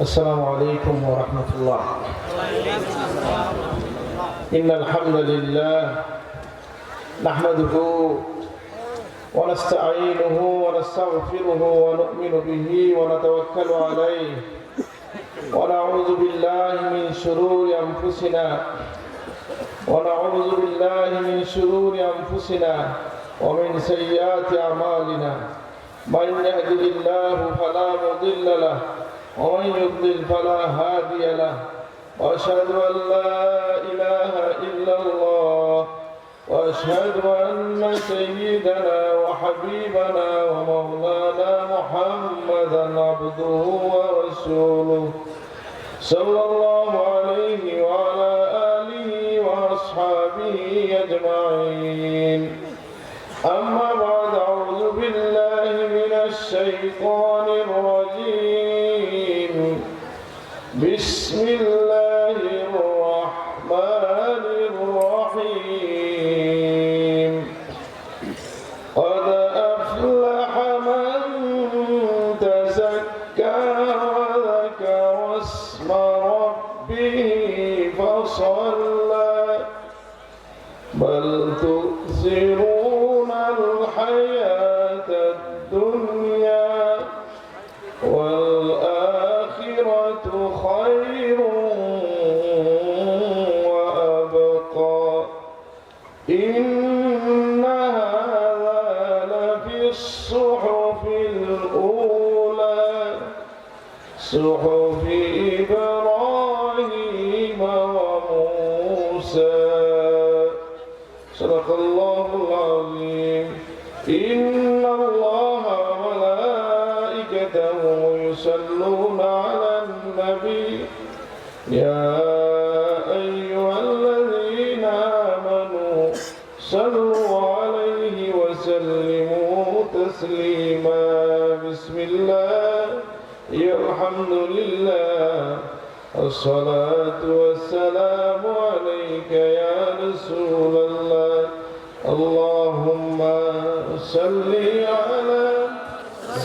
السلام عليكم ورحمة الله. إن الحمد لله نحمده ونستعينه ونستغفره ونؤمن به ونتوكل عليه ونعوذ بالله من شرور أنفسنا ومن سيئات أعمالنا. من يهده الله فلا مضل له ومن يضلل فلا هادي له، وأشهد أن لا إله إلا الله، وأشهد أن سيدنا وحبيبنا ومولانا محمدا عبده ورسوله صلى الله عليه وعلى آله وأصحابه أجمعين. أما بعد، أعوذ بالله من الشيطان الرجيم. بسم الله الرحمن الرحيم. قد أفلح من تزكى وذكر اسم ربه فصلى بل تؤثرون الحياة الدنيا والآخرة خير وأبقى. إن هذا لفي الصحف الأولى صحف إبراهيم وموسى. صدق الله العظيم. إن الله وملائكته يصلون على النبي يا أيها الذين آمنوا صلوا عليه وسلموا تسليما. بسم الله الحمد لله الصلاة والسلام عليك يا رسول الله. اللهم صل على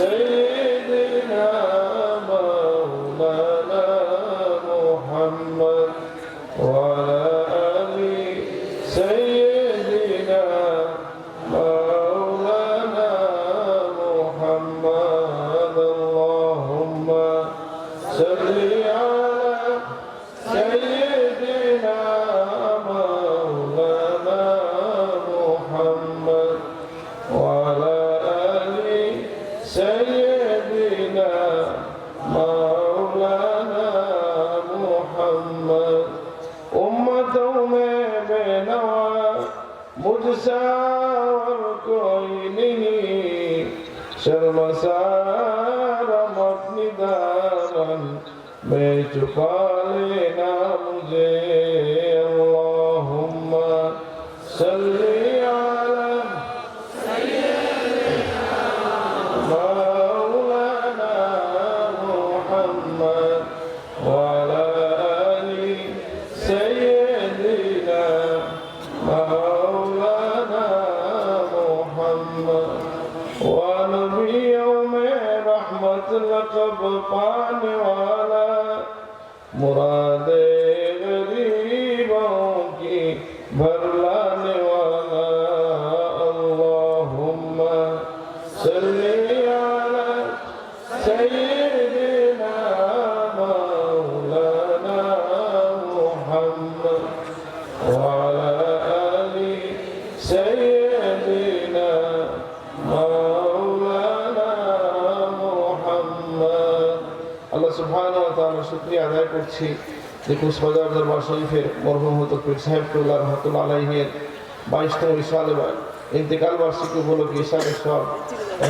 سيدنا مولانا محمد وعلى آل سيدنا مولانا محمد. اللهم صل على سيدنا مولانا محمد وعلى آل سيدنا مولانا محمد. उम्मतों में बेनवा मुझसा और कोई नहीं, शर्मसार अपनी दामन में छुपा लेना मुझे। अल्लाहुम्मा सल्ली अला मौलाना मुहम्मद वअला आलि सय्यिदिना मौलाना मुहम्मद। व नबियों में रहमत लक़ब पाने वाला, मुरादे गरीबों की भरलाने वाला। अल्लाहुम्मा सल्ली अला सय्यिदिना मौलाना मुहम्मद वअला आलि सय्यिदिना मौलाना मुहम्मद। আল্লাহ সুবহানাহু ওয়া তাআলা শুকরিয়া আদায় করছি। দেখুন সদর দরবার শরীফের মরহুম হযরত পীর সাহেব কেবলা রাহমাতুল্লাহ আলাইহির 22তম ইশালে ইন্তেকাল বার্ষিকী উপলক্ষে ইশারে সব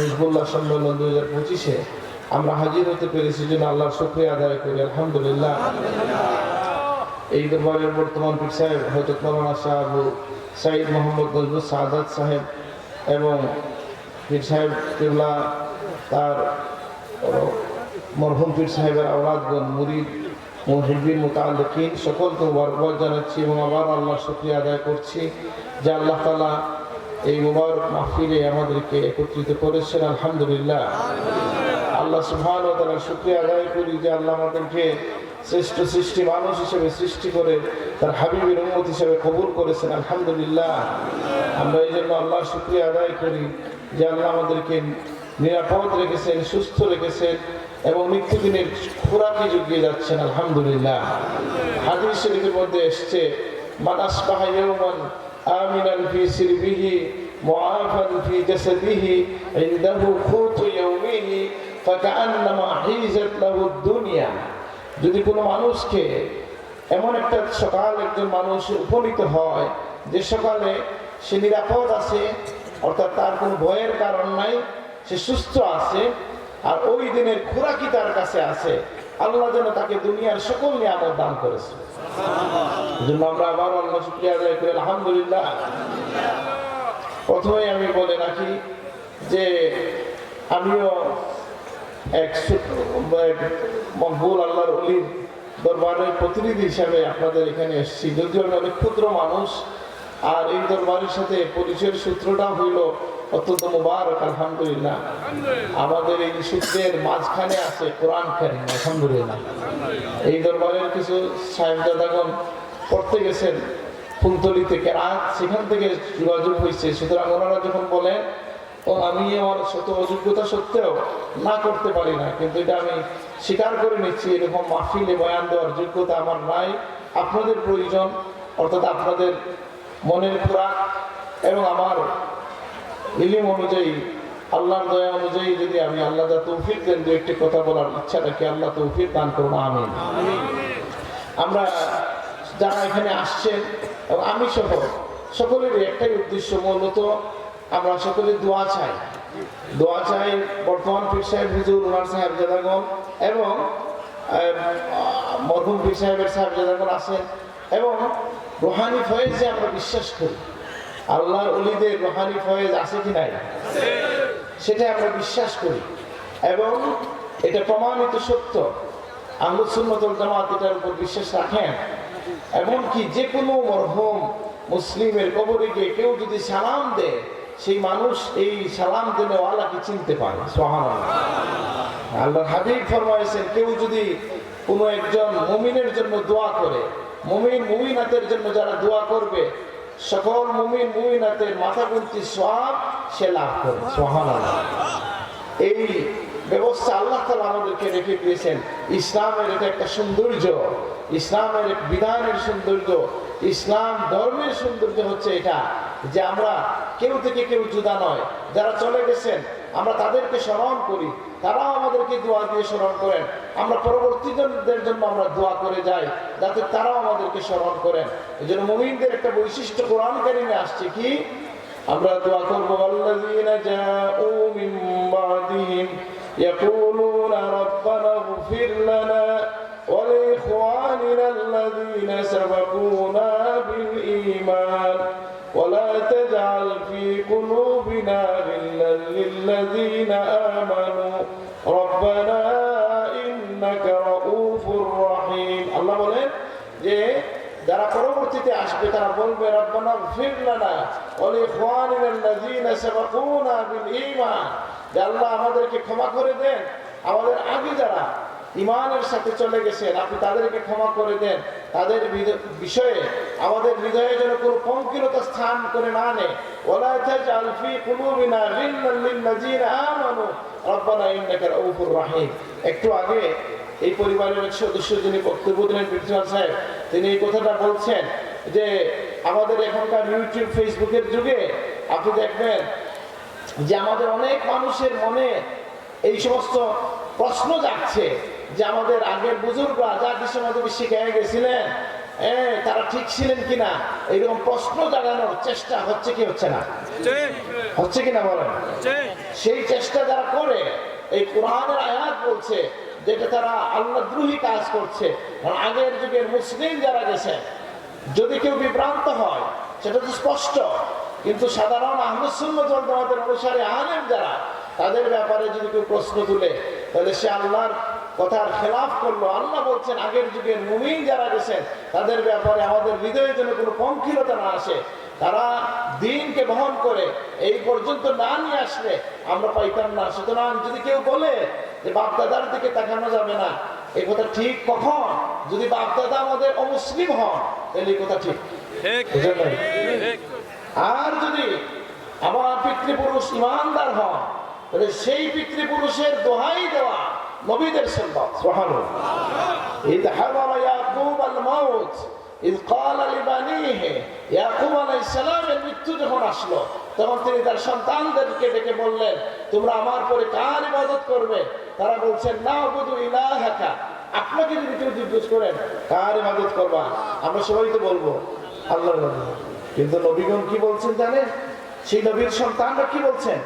হিজবুল্লাহ সম্মেলন 2025-এ আমরা হাজির হতে পেরেছি, জন্য আল্লাহর শুকরিয়া আদায় করি। আলহামদুলিল্লাহ। এই দরবারের বর্তমান পীর সাহেব হযরত মাওলানা শাহ আবু সাঈদ মোহাম্মদ নজরুল সাদাত সাহেব এবং পীর সাহেব কেবলা তার মরহুম পীর সাহেবের আওলাদগণ, মুরিদ, মুহিব্বিন, মুতাআল্লিকিন সকলকে মুবারকবাদ জানাচ্ছি এবং আবার আল্লাহর শুকরিয়া আদায় করছি যে আল্লাহ তাআলা এই মুবারক মাহফিলে আমাদেরকে একত্রিত করেছেন। আলহামদুলিল্লাহ। আল্লাহ সুবহানাহু ওয়া তাআলার শুকরিয়া আদায় করি যে আল্লাহ আমাদেরকে শ্রেষ্ঠ সৃষ্টি মানুষ হিসেবে সৃষ্টি করে তার হাবিবের উম্মত হিসেবে কবুল করেছেন। আলহামদুলিল্লাহ, আমরা এই জন্য আল্লাহর শুকরিয়া আদায় করি যে আল্লাহ আমাদেরকে নিরাপদ রেখেছেন, সুস্থ রেখেছেন এবং নিত্যদিনের খোরাকি জুগিয়ে যাচ্ছেন। আলহামদুলিল্লাহ, হাদিস শরীফের মধ্যে এসছে, মান আসবাহা ইয়াওমান আমিনান ফি সিরবিহি মুআফান ফি জাসাদিহি ইনদাহু কুতু ইয়াওমিহি ফাকাআন্নামা হিজাত লাহু দুনিয়া। যদি কোনো মানুষকে এমন একটা সকাল একজন মানুষ উপনীত হয় যে সকালে সে নিরাপদ আছে, অর্থাৎ তার কোনো ভয়ের কারণ নাই, সে সুস্থ আছে, আর ওই দিনের খোরাকি তার কাছে আছে, আল্লাহ যেন তাকে দুনিয়ার সকল নিয়ামত দান করেছে। এজন্য আমরা আবার আল্লাহ শুকরিয়া আদায় করি। আলহামদুলিল্লাহ। প্রথমে আমি বলে রাখি যে আমিও এক মকবুল আল্লাহর ওলির দরবারের প্রতিনিধি হিসাবে আপনাদের এখানে এসেছি। যদিও আমি অনেক ক্ষুদ্র মানুষ, আর এই দরবারের সাথে পরিচয়ের সূত্রটা হইল অত্যন্ত মুবারক। আলহামদুলিল্লাহ, আমাদের এই সূত্রের মাঝখানে আছে কোরআন কারীম। আলহামদুলিল্লাহ, এই দরবারের কিছু সাহেবজাদাগণ পড়তে গেছেন ফুলতলিতে কেরাত, সেখান থেকে যোগাযোগ হয়েছে। সুতরাং ওনারা যখন বলেন, ও আমি আমার শত অযোগ্যতা সত্ত্বেও না করতে পারি না, কিন্তু এটা আমি স্বীকার করে নিচ্ছি, এরকম মাহফিলে বয়ান দেওয়ার যোগ্যতা আমার নাই। আপনাদের প্রয়োজন, অর্থাৎ আপনাদের মনের খোরাক এবং আমার ইলম অনুযায়ী, আল্লাহর দয়া অনুযায়ী যদি আমি আল্লাহ যা তৌফিক দেন দু একটি কথা বলার ইচ্ছাটাকে আল্লাহ তৌফিক দান করুন। আমিন। আমরা যারা এখানে আসছেন এবং আমি সহ সকলেরই একটাই উদ্দেশ্য, মূলত আমরা সকলে দোয়া চাই। দোয়া চাই বর্তমান পীর সাহেব হুজুর, ওনার সাহেবজাদাগণ এবং মরহুম পীর সাহেবের সাহেবজাদাগণ আছেন, এবং রুহানি ফয়েজে আমরা বিশ্বাস করি। আল্লাহর ওলিদের রুহানি ফয়েজ আছে কি নাই, সেটা আমরা বিশ্বাস করি এবং এটা প্রমাণিত সত্য। আহলুস সুন্নাত ওয়াল জামাত এটার উপর বিশ্বাস রাখেন। এমনকি যে কোনো মরহুম মুসলিমের কবরে গিয়ে কেউ যদি সালাম দেয়, সেই মানুষ এই সালাম দেনেওয়ালাকে চিনতে পারে। সুবহানাল্লাহ। আল্লাহর হাবিব ফরমায়েছেন, কেউ যদি কোনো একজন মুমিনের জন্য দোয়া করে, মুমিন মুমিনাতের জন্য যারা দোয়া করবে, সকল মুমিন মুমিনাতের মাথা গুনতি সওয়াব সে লাভ করে। সুবহানাল্লাহ। এই ব্যবস্থা আল্লাহ তাআলা আমাদেরকে রেখে দিয়েছেন। ইসলামের এটা একটা সৌন্দর্য, ইসলামের বিধানের সৌন্দর্য, ইসলাম ধর্মের সৌন্দর্য হচ্ছে এটা যে আমরা কেউ থেকে কেউ জুদা নয়। যারা চলে গেছেন আমরা তাদেরকে স্মরণ করি, তারাও আমাদেরকে দোয়া দিয়ে স্মরণ করেন। আমরা পরবর্তীদের জন্য আমরা দোয়া করে যাই যাতে তারাও আমাদেরকে স্মরণ করেন। এই জন্য মুমিনদের একটা বৈশিষ্ট্য কোরআন কারীমে আসছে কি, আমরা দোয়া করবো, আল্লাযীনা জাউ মিন বাদিহিম ইয়াকুলুনা রাব্বানা ইগফির লানা ওয়া লিইখওয়ানিনা আল্লাযীনা সাবাকুনা বিল ঈমান ওয়া লা তাজআল ফী কুলুবিনা গিল্লান লিল্লাযীনা আমানু রাব্বানা ইন্নাকা রাউফুর রহিম। আল্লাহ বলেন যে যারা পরবর্তীতে আসবে তারা বলবে, রব্বানা ইগফির লানা ওয়া লিইখওয়ানিনা আল্লাযীনা সাবাকুনা বিল ঈমান, যে আল্লাহ আমাদেরকে ক্ষমা করে দেন, আমাদের আগে যারা ঈমানের সাথে চলে গেছেন আপনি তাদেরকে ক্ষমা করে দেন, তাদের বিষয়ে আমাদের হৃদয়ে যেন কোনো পঙ্কিলতা স্থান করে না নেয়। ওয়ালা তাজআল ফী কুলুবিনা গিল্লান লিল্লাযীনা আমানু রব্বানা ইন্নাকা রাউফুর রহিম। একটু আগে এই পরিবারের এক সদস্য যিনি বক্তব্য দিলেন প্রিন্সিপাল সাহেব, তিনি এই কথাটা বলছেন যে আমাদের এখনকার ইউটিউব ফেসবুকের যুগে আপনি দেখবেন যে আমাদের অনেক মানুষের মনে এই সমস্ত প্রশ্ন জাগছে যে আমাদের আগের বুজুর্গরা যা কিছু আমাদের শিখে গেছিলেন তারা ঠিক ছিলেন কিনা, এইরকম প্রশ্ন জাগানোর চেষ্টা হচ্ছে কি হচ্ছে না, হচ্ছে কিনা বলেন? সেই চেষ্টা যারা করে, এই কোরআনের আয়াত বলছে যেটা তারা আল্লাহদ্রোহী কাজ করছে। কারণ আগের যুগের মুসলিম যারা গেছে, যদি কেউ বিভ্রান্ত হয় সেটা তো স্পষ্ট, কিন্তু সাধারণ আহলুস সুন্নাত ওয়াল জামাতের অনুসারী আলেম যারা, তাদের ব্যাপারে যদি কেউ প্রশ্ন তুলে তাহলে সে আল্লাহর কথার খেলাফ করলো। আল্লাহ বলছেন আগের যুগের মুমিন যারা গেছেন তাদের ব্যাপারে আমাদের হৃদয়ে যেন কোনো পঙ্কিলতা না আসে, তারা দ্বীনকে বহন করে এই পর্যন্ত না নিয়ে আসলে আমরা পাইতাম না। সুতরাং যদি কেউ বলে যে বাপ দাদার দিকে তাকানো যাবে না, এই কথা ঠিক কখন? যদি বাপ দাদা আমাদের অমুসলিম হন, তাহলে এই কথা ঠিক। বুঝলেন নাই? আর যদি আমার পিতৃপুরুষ ইমানদার হন, তাহলে সেই পিতৃপুরুষের দোহাই দেওয়া নবীদের সুন্নাত। সুবহানাল্লাহ। ইদ হাদারা ইয়াকুব আল মাউত ইদ ক্বালা লিবানিহি, ইয়াকুব আলাইহিস সালামের মৃত্যু যখন আসলো, তখন তিনি তার সন্তানদেরকে ডেকে বললেন, তোমরা আমার পরে কার ইবাদত করবে? তারা বলছেন, না'বুদু ইলাহাকা। আপনাকে যদি কেউ জিজ্ঞেস করেন কার ইবাদত করবা, আমরা সবাই তো বলবো আল্লাহর ইবাদত। কিন্তু নবীগণ কি বলছেন জানেন? সেই নবীর সন্তানরা কি বলছেন?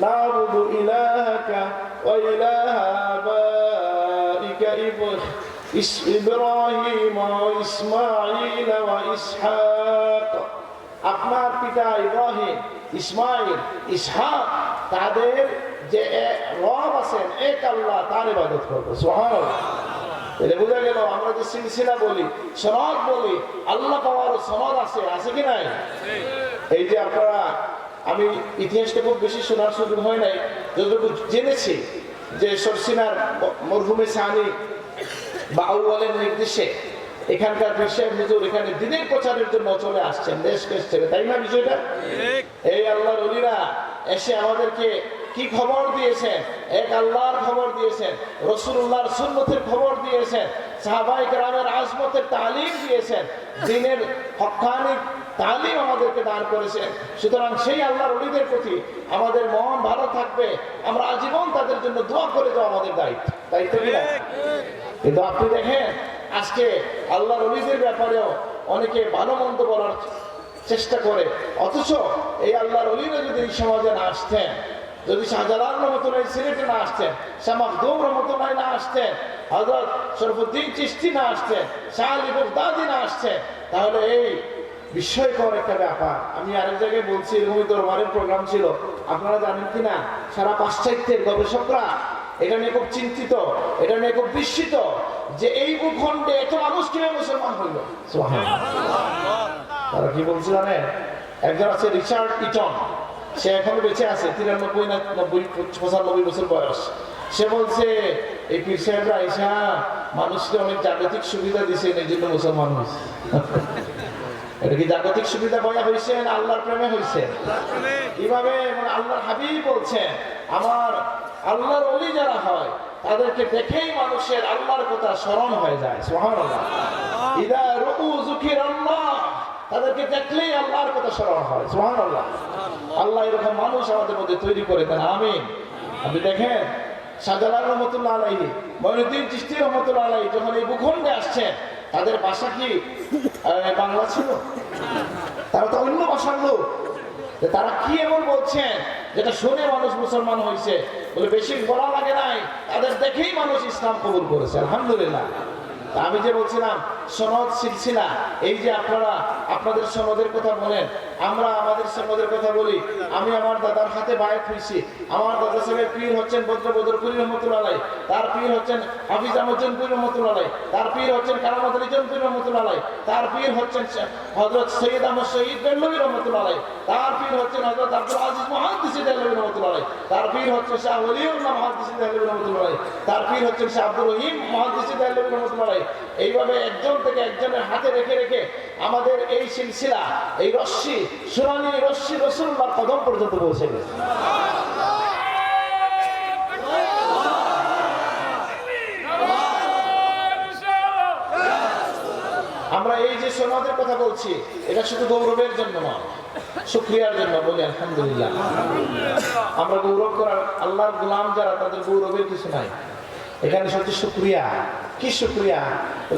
না'বুদু ইলাহাকা ওয়া ইলাহা আবাইকা ইব্রাহিম ওয়া ইসমাঈল ওয়া ইসহাক। আপনার পিতা ইব্রাহিম, ইসমাইল, ইসহাক, তাদের যে রব আছেন এক আল্লাহ, তার ইবাদত করবো। সুবহানাল্লাহ। এটা বোঝা গেল আমরা যে সিলসিলা বলি, সনদ বলি, আল্লাহ পাওয়ারও সনদ আছে, আছে কি নাই? এই যে আপনারা, আমি ইতিহাসটা খুব বেশি শোনার সুযোগ হয় নাই, যতটুকু জেনেছি যে সরসিনার মরহুমে সানি বা আউয়ালের নির্দেশে এখানকার বিষয় হুজুর এখানে দিনের প্রচারের জন্য চলে আসছেন দেশ দেশ থেকে, তাই না? বিষয়টা এই আল্লাহর ওলিরা এসে আমাদেরকে কি খবর দিয়েছেন? এক আল্লাহর খবর দিয়েছেন, রাসূলুল্লাহর সুন্নতের খবর দিয়েছেন, সাহাবায়ে কেরামের আজমতের তালিম দিয়েছেন, দ্বীনের হক্কানি তালিম আমাদেরকে দান করেছেন। সুতরাং সেই আল্লাহর ওলিদের প্রতি আমাদের মন ভালো থাকবে, আমরা আজীবন তাদের জন্য দোয়া করে যাওয়া আমাদের দায়িত্ব, তাই তো? কিন্তু আপনি দেখেন আজকে আল্লাহর ওলিদের ব্যাপারেও অনেকে ভালো মন্দ বলার চেষ্টা করে, অথচ এই আল্লাহর ওলিরা যদি এই সমাজে না আসতেন, যদি শাহজালাল রহমতুল্লাহ সিলেটে না আসতেন, শাহ মাখদুম রহমতুল্লাহ না আসতেন, হযরত শরফুদ্দীন চিশতি না আসতেন, শাহ আলী বাগদাদি না আসতেন, তাহলে এই বিস্ময়কর একটা ব্যাপার। আমি আরেক জায়গায় বলছি, এরকমই দরবারের প্রোগ্রাম ছিল, আপনারা জানেন কিনা, সারা পাশ্চাত্যের গবেষকরা এটা নিয়ে খুব চিন্তিত, এটা নিয়ে খুব বিস্মিত যে এই ভূখণ্ডে এত মানুষ কিভাবে মুসলমান হইল। তারা কি বলছে জানেন? একজন আছে রিচার্ড ইটন, সে এখনো বেঁচে আছে, 93 না 95 বছর বয়স। সে বলছে এই পীর সাহেবরা আইসা মানুষকে অনেক জাগতিক সুবিধা দিছে, এই জন্য মুসলমান হয়েছে। এটা কি জাগতিক সুবিধা বয়া হয়েছে না আল্লাহর প্রেমে হয়েছে? কিভাবে? আল্লাহর হাবিব বলছেন, আমার আল্লাহর ওলি যারা হয় তাদেরকে দেখেই মানুষের আল্লাহর কথা স্মরণ হয়ে যায়। সুবহানাল্লাহ। ইদা রুউ যুকিরাল্লাহ, তাদেরকে দেখলেই আল্লাহর কথা স্মরণ হয়। সুবহানাল্লাহ। আল্লাহ এরকম মানুষ আমাদের মধ্যে তৈরি করে দেন, আমিন। আপনি দেখেন শাহজালাল রহমতুল্লাহ আলাইহি, মঈনুদ্দিন চিশতি রহমতুল্লাহ আলাইহি যখন এই ভূখণ্ডে আসছেন, তাদের ভাষা কি বাংলা ছিল? তারা তো অন্য ভাষার লোক। তারা কি এমন বলছেন যেটা শুনে মানুষ মুসলমান হয়েছে? বলে বেশি বলা লাগে নাই, তাদের দেখেই মানুষ ইসলাম কবুল করেছে। আলহামদুলিল্লাহ। আমি যে বলছিলাম সনদ সিলসিলা, এই যে আপনারা আপনাদের সনদের কথা বলেন, আমরা আমাদের সনদের কথা বলি। আমি আমার দাদার হাতে বায়াত হয়েছি। আমার দাদা সাহেবের পীর হচ্ছেন বদরপুরি রহমতুল্লাহ আলাইহি, তার পীর হচ্ছেন হাফিজ আহমদ জনপুরি রহমতুল্লাহ আলাইহি, তার পীর হচ্ছেন কারামত আলী জনপুরি রহমতুল্লাহ আলাইহি, তার পীর হচ্ছেন হযরত সৈয়দ আহমদ শহীদ বেল্লভী রহমতুল্লাহ আলাইহি, তার পীর হচ্ছেন হযরত আব্দুল আজিজ মুহাদ্দিস দেহলভী রহমতুল্লাহ আলাইহি, তার পীর হচ্ছেন শাহ ওলিউল্লাহ মুহাদ্দিস দেহলভী রহমতুল্লাহ আলাইহি, তার পীর হচ্ছেন শাহ আব্দুর রহিম মুহাদ্দিস দেহলভী রহমতুল্লাহ আলাইহি। এইভাবে একজন থেকে একজনের হাতে রেখে রেখে আমাদের এই সিলসিলা, এই রশ্মি, সুরানি রশ্মি রাসূলুল্লাহর কদম পর্যন্ত পৌঁছে গেছে। আমরা এই যে সনদের কথা বলছি, এটা শুধু গৌরবের জন্য নয়, শুকরিয়ার জন্য বলি আলহামদুলিল্লাহ। আমরা গৌরব করার, আল্লাহর গোলাম যারা, তাদের গৌরবের কিছু নাই। এখানে সত্যি শুকরিয়া। কি শুকরিয়া?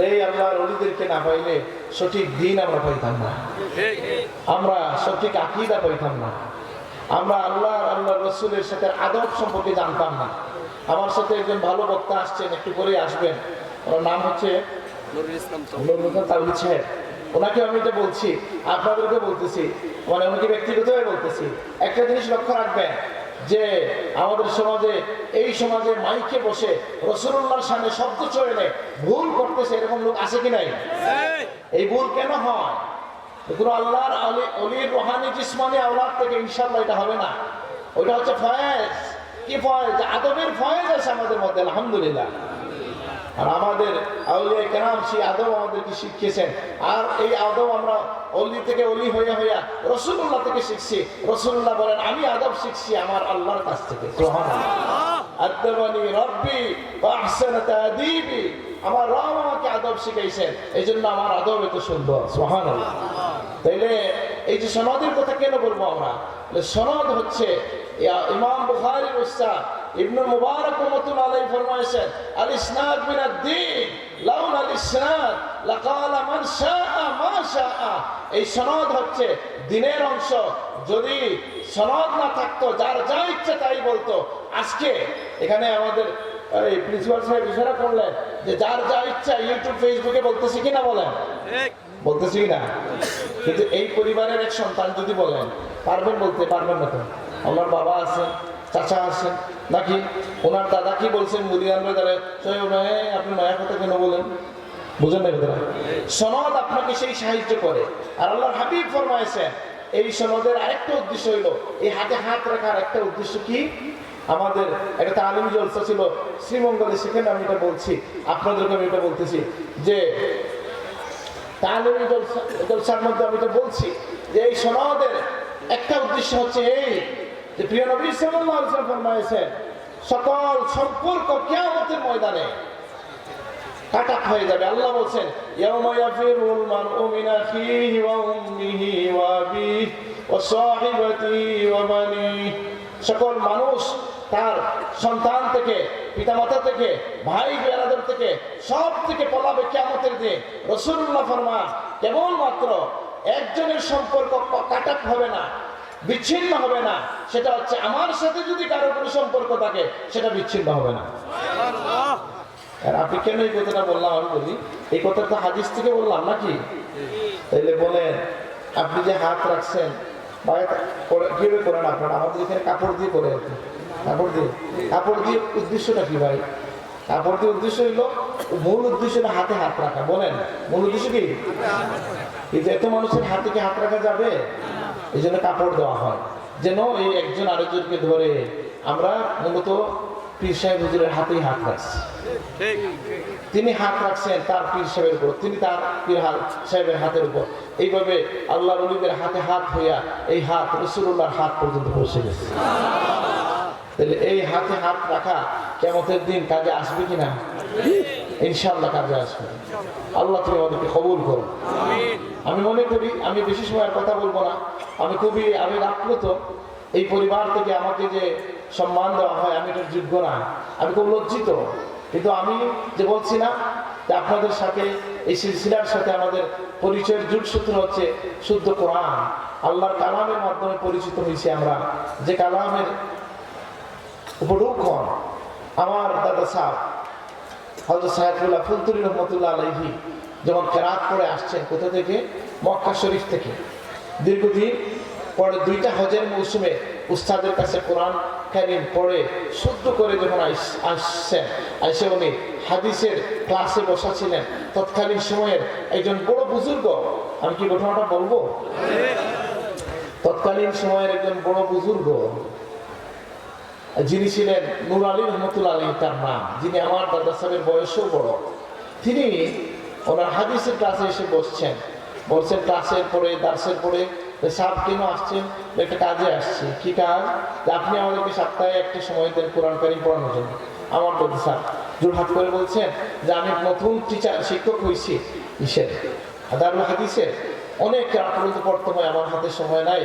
এই আল্লাহর ওলিদেরকে না পাইলে সঠিক দিন আমরা পাইতাম না, আমরা সঠিক আকীদা পাইতাম না, আমরা আল্লাহর রাসূলের সাথে আদব সম্পর্কে জানতাম না। আমার সাথে একজন ভালো বক্তা আসছেন, একটু পরে আসবেন, ওনার নাম হচ্ছে নুরুল ইসলাম তাওহীদ সাহেব। ওনাকে আমি এটা বলছি, আপনাদেরকে বলতেছি, মানে ওনাকে ব্যক্তিগতভাবে বলতেছি, একটা জিনিস লক্ষ্য রাখবেন যে আমাদের সমাজে, এই সমাজে মাইকে বসে রাসূলুল্লাহর সামনে শব্দ চয়নে ভুল করতেছে এরকম লোক আছে কি নাই? এই ভুল কেন হয়? দেখুন, আল্লাহর ওলির রুহানি জিসমানি আওলাদ থেকে ইনশাআল্লাহ এটা হবে না। ওইটা হচ্ছে ফয়েজ, কি ফয়েজ, আদবের ফয়েজ আছে আমাদের মধ্যে, আলহামদুলিল্লাহ। আর আমাদের আউলিয়া কেরাম সেই আদব আমাদেরকে শিখিয়েছেন। আর এই আদব আমরা অলি থেকে অলি হইয়া হইয়া রাসূলুল্লাহ থেকে শিখছি। রাসূলুল্লাহ বলেন, আমি আদব শিখছি আমার আল্লাহর কাছ থেকে। সুবহানাল্লাহ। আদবানি রব্বি ওয়া আহসানা তা'দীবি, আমার রব আমাকে আদব শিখাইছেন, এই জন্য আমার আদব এত সুন্দর। সুবহানাল্লাহ। তাইলে এই যে সনদের কথা কেন বলবো আমরা? সনদ হচ্ছে ইমাম বুখারীর উস্তাদ ইবনে মুবারক রাহমাতুল্লাহ আলাইহি ফরমায়েছেন, আল ইসনাদ মিনাদ দ্বীন, লাউলা আল ইসনাদ লাকালা মান শাআ মা শাআ। এই সনদ হচ্ছে দ্বীনের অংশ। যদি সনদ না থাকতো, যার যা ইচ্ছা তাই বলতো। আজকে এখানে আমাদের এই প্রিন্সিপাল সাহেব ইশারা করলেন যে যার যা ইচ্ছা ইউটিউব ফেসবুকে বলতেছি কিনা, বলেন বলতেছি কিনা? কিন্তু এই পরিবারের এক সন্তান যদি বলেন, পারবেন বলতে? পারবেন না তো। আমার বাবা আছেন, চাচা আছেন, নাকি ওনার দাদা কি বলছেন মুদিয়ানরা দ্বারা, আপনি নয়া কথা কেন বলেন? বুঝেন না কথা? সনদ আপনাকে সেই সাহায্য করে। আর আল্লাহর হাবিব ফরমায়েছেন, এই সনদের আরেকটা উদ্দেশ্য হইল, এই হাতে হাত রাখার একটা উদ্দেশ্য কি? আমাদের একটা তালিম জলসা ছিল শ্রীমঙ্গলে, সেখানে আমি এটা বলছি, আপনাদেরকে আমি এটা বলতেছি যে তালিম জলসার মধ্যে আমি এটা বলছি যে এই সনদের একটা উদ্দেশ্য হচ্ছে এই যে প্রিয় নবী সাল্লাল্লাহু আলাইহি ওয়াসাল্লাম ফরমায়েছেন, সকল সম্পর্ক কিয়ামতের ময়দানে কাটা হয়ে যাবে। আল্লাহ বলেন, ইয়াউমা ইয়াফিরুল মারউ মিন আখিহি ওয়া উম্মিহি ওয়া আবিহি ওয়া সাহিবাতিহি ওয়া বানিহি। সকল মানুষ তার সন্তান থেকে, পিতামাতা থেকে, ভাই বেরাদর থেকে, সব থেকে পলাবে কিয়ামতের দিন। রাসূলুল্লাহ ফরমান, কেবলমাত্র একজনের সম্পর্ক কাটা হবে না, বিচ্ছিন্ন হবে না, সেটা হচ্ছে আমার সাথে যদি কারো কোনো সম্পর্ক থাকে সেটা বিচ্ছিন্ন হবে না। আর আপনি কেন এই কথাটা বললাম? আমি বলি, এই কথাটা তো হাদিস থেকে বললাম নাকি? তাইলে বলেন, আপনি যে হাত রাখছেন কিভাবে করেন আপনারা? আমাদের এখানে কাপড় দিয়ে করে আর কি, কাপড় দিয়ে উদ্দেশ্যটা কি ভাই? কাপড় দিয়ে উদ্দেশ্য হইল, মূল উদ্দেশ্যটা হাতে হাত রাখা। বলেন মূল উদ্দেশ্য কি? কিন্তু এত মানুষের হাতে কি হাত রাখা যাবে? এই জন্য কাপড় দেওয়া হয়, যেন এই একজন আরেকজনকে ধরে। আমরা মূলত পীর সাহেব হুজুরের হাতেই হাত রাখছি। তিনি হাত রাখছেন তার পীর সাহেবের উপর, তিনি তার পীর সাহেবের হাতের উপর। এইভাবে আল্লাহর ওলিদের হাতে হাত হইয়া এই হাত রাসূলুল্লাহর হাত পর্যন্ত পৌঁছে গেছে। তাহলে এই হাতে হাত রাখা কিয়ামতের দিন কাজে আসবে কিনা? ইনশাআল্লাহ কাজে আসবে। আল্লাহ তুমি আমাদেরকে কবুল করুন। আমি মনে করি, আমি বেশি সময় কথা বলবো না, আমি খুবই আপ্লুত। এই পরিবার থেকে আমাকে যে সম্মান দেওয়া হয়, আমি এটার যোগ্য না, আমি খুব লজ্জিত। কিন্তু আমি যে বলছি না যে আপনাদের সাথে এই সিলসিলার সাথে আমাদের পরিচয়ের যোগসূত্র হচ্ছে শুদ্ধ কোরআন, আল্লাহর কালামের মাধ্যমে পরিচিত হয়েছি আমরা, যে কালামের উপরক্ষণ আমার দাদা সাহেব হযরত সাইফুল্লাহ ফুলতুরি রহমাতুল্লাহ আলাইহি যখন কেরাত পড়ে আসছেন, কোথা থেকে? মক্কা শরীফ থেকে। দীর্ঘদিন পরে দুইটা হজের মৌসুমে উস্তাদের কাছে কোরআন কারীম পড়ে শুদ্ধ করে যখন আসছেন, এসে উনি হাদিসের ক্লাসে বসা ছিলেন। তৎকালীন সময়ের একজন বড় বুজুর্গ, আমি কি ঘটনাটা বলবো? তৎকালীন সময়ের একজন বড় বুজুর্গ, যিনি ছিলেন নূর আলী রহমতুল্লাহ আলী তার নাম, যিনি আমার দাদা সাহেবের বয়সেও বড়, তিনি ওনার হাদিসের ক্লাসে এসে বসছেন। বলছেন ক্লাসের পরে, দার্সের পরে, সাহেব কেন আসছেন? একটা কাজে আসছি। কি কাজ? যে আপনি আমাদেরকে সপ্তাহে একটা সময় দেন কোরআন কারীম পড়ানোর জন্য। আমার দাদা সাহেব জোরহাট করে বলছেন যে আমি নতুন শিক্ষক হয়েছি ইসের দারুল হাদিসের, অনেক রাত পর্যন্ত পড়তে হয়, আমার হাতে সময় নাই,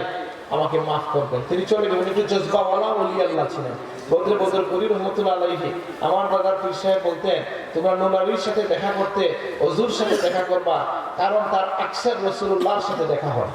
আমাকে মাফ করবেন। তিনি চলে গেলেন। একটু জজবাওয়ালা ওলি আল্লাহ ছিলেন, বদলে বদল করি রহমতুল্লাহ আলাইহি। আমার দাদার পীর সাহেব বলতেন, তোমরা নূর আলীর সাথে দেখা করতে হুজুর সাথে দেখা করবা, কারণ তার আকসার রাসূলুল্লাহর সাথে দেখা হয়।